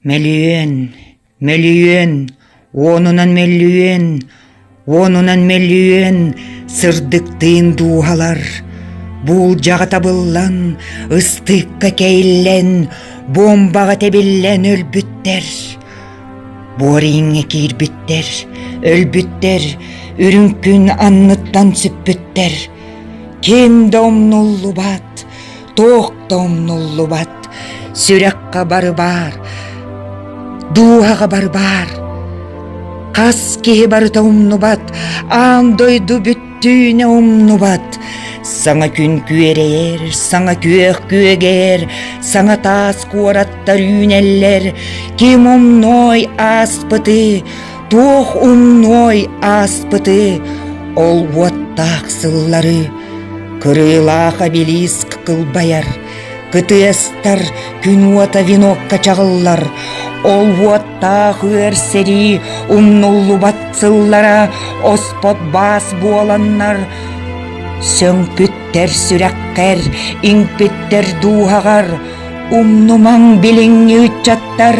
Миллион, миллион, онунан миллион сырдыктыын дуухалар. Бул жагата быллан, ыстыкка кейлен, бомбага тебиллен өлбүттер. Бориңе кирбиттер, өлбүттер, үрүнкүн анныттан сүппүттер. Кем домнуллу бат, тоқ домнуллу бат, сүрекка бары бар, дуаға бары бар. Қас кеhe бары таумну бат, андойду бүттүүне умну бат. Саңа күн күерер, саңа күөх күегер, саңа тас куараттар үнеллер. Кем умной аспыты, тоқ умной аспыты, ол уаттақ сыллары. Кырылаха белиск кылбаяр, кытыастар күн уата винокка чағыллар. Ол уаттақ өрсери умнуллу батсыллара, оспот бас буаланнар. Сөңпүттер сүрәккер, иңпүттер дуғағар, умнумаң билиңи үтчаттар,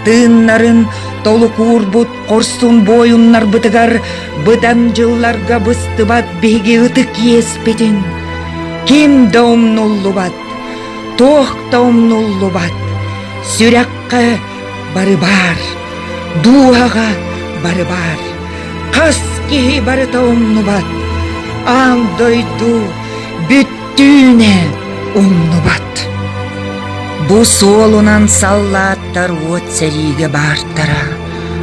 тыыннарын толу курбут корсун бойуннар бытыгар, быдан жылларга быстыбат беги ытык еспетин. Ким да умнуллу бат, тоқ та умнуллу бат, сүрәкка бары бар, дуаға бары бар, қас кеhe бары та умну бат, аңдойду бүттүүне умну бат. Бу солунан саллаттар от сериге бартара,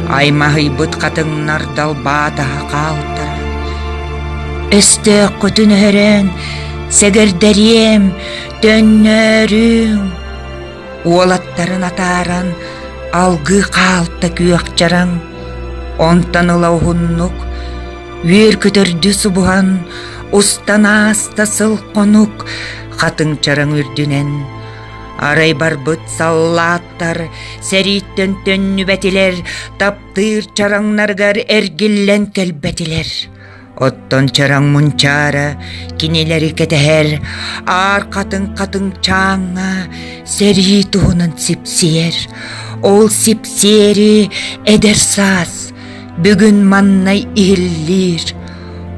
аймагы быт катыңнар далбатаға қалтара. Өстө құтын өрен, сегердерем, төннөрүң. Уолаттарын атаран, алгы қалта күйек жараң. Онтан ылауғыннук, үйер көтөрдү субуған, устан аста сылқонук, қатың чарың үрдінен. Арай барбыт саллаттар, сәриттен төнні бәтилер, таптыр чараңнаргар әргіллен кәлбәтилер. Оттон чараң мұнчара, кинелері кетәхер, ар қатын чаңа, сәри туғынан сипсиер. Ол сипсиери әдерсаз, бүгін маннай иһиллир.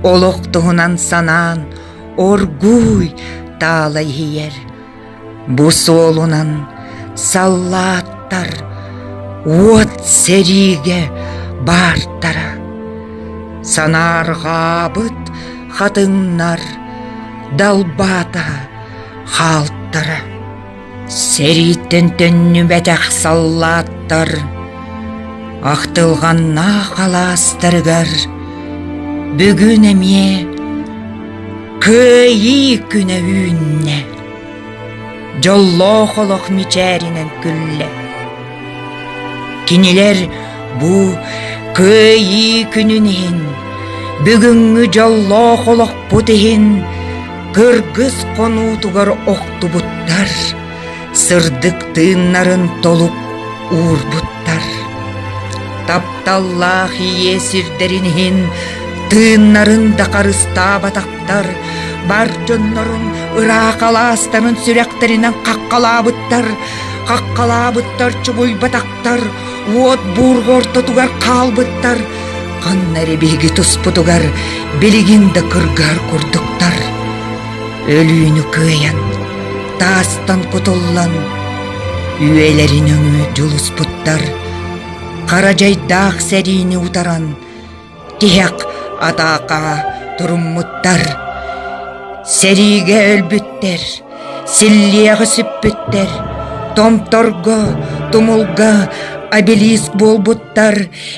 Олық туғынан санан, оргуй таалай хиер. Бу солунан саллаттар, от сериге бартара. Санарға бұт қатыңнар, далбата қалтара. Сериттен төнні бәтәқ саллаттар, ақтылғанна қаластырғар. Бүгін әме көйі күні үнне, жоллоқолық мичәрінен күлле. Кинелер бұ көйі күнінен, бүгінгі жоллоқолық бұтығын, кыргыз қонутуғар оқты бұттар, сырдық тыыннарын толуп ур бұттар. Тапталлах есірдерінен, тыыннарын да қарыста батақтар, бар жоннорун ырақаластанын сүректерінен қаққалабыттар чубуй батақтар, от бурғорты тугар қалбыттар, қаннары беги туспутугар белигинді кыргар күрдіктар. Өлүүнү көйен, тастан кутуллан, үйелерин өңі жулуспуттар, қаражайдақ сәріні утаран, тияқ атақа туруммуттар. Сериге өлбүттер, силлияғы сүппүттер, томторго, тумулга, обелиск болбуттар,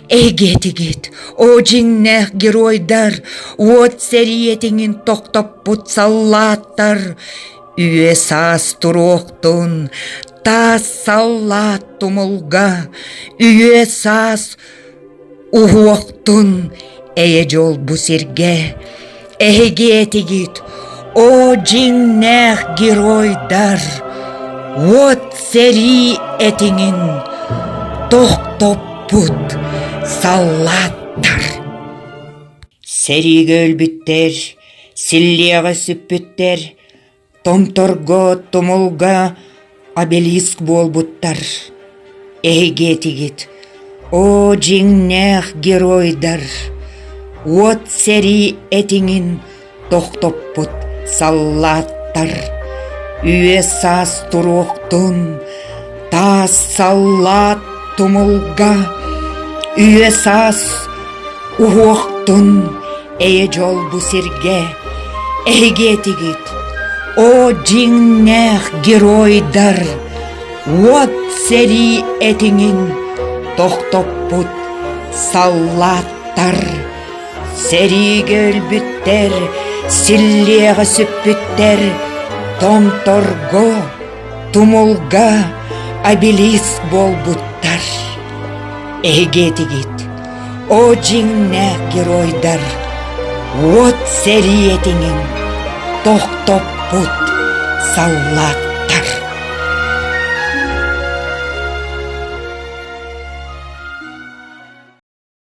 эгетигит, ожиңнех геройдар, от сериетиңин тоқтоп бут саллаттар. Үйе сас туроқтун, тас саллат тумулга, үйе сас ухуоқтун, эе жол бу серге, эгетигит, ожиңнех геройдар, от сери этиңин тоқтоп бут саллаттар. Сериге өлбүттер, силлияға сүппүттер, томторго, тумулга, обелиск болбуттар. эйгетигит, о жиңнех геройдар, от сери этиңин тоқтоппут саллаттар, үйе сас туруқтун, тас саллат тумулга, үйе сас уоқтун, эйе жол бу сирге, эйгетигит, о жиңнех геройдар, от сери этиңин тоқтоппут саллаттар, сериге өлбүттер, силлеға сүппүттер, томторго, тумулга, обелиск болбуттар. Эйгетигит, о жиңнех геройдар, от сери этиңин тоқтоппут саллаттар.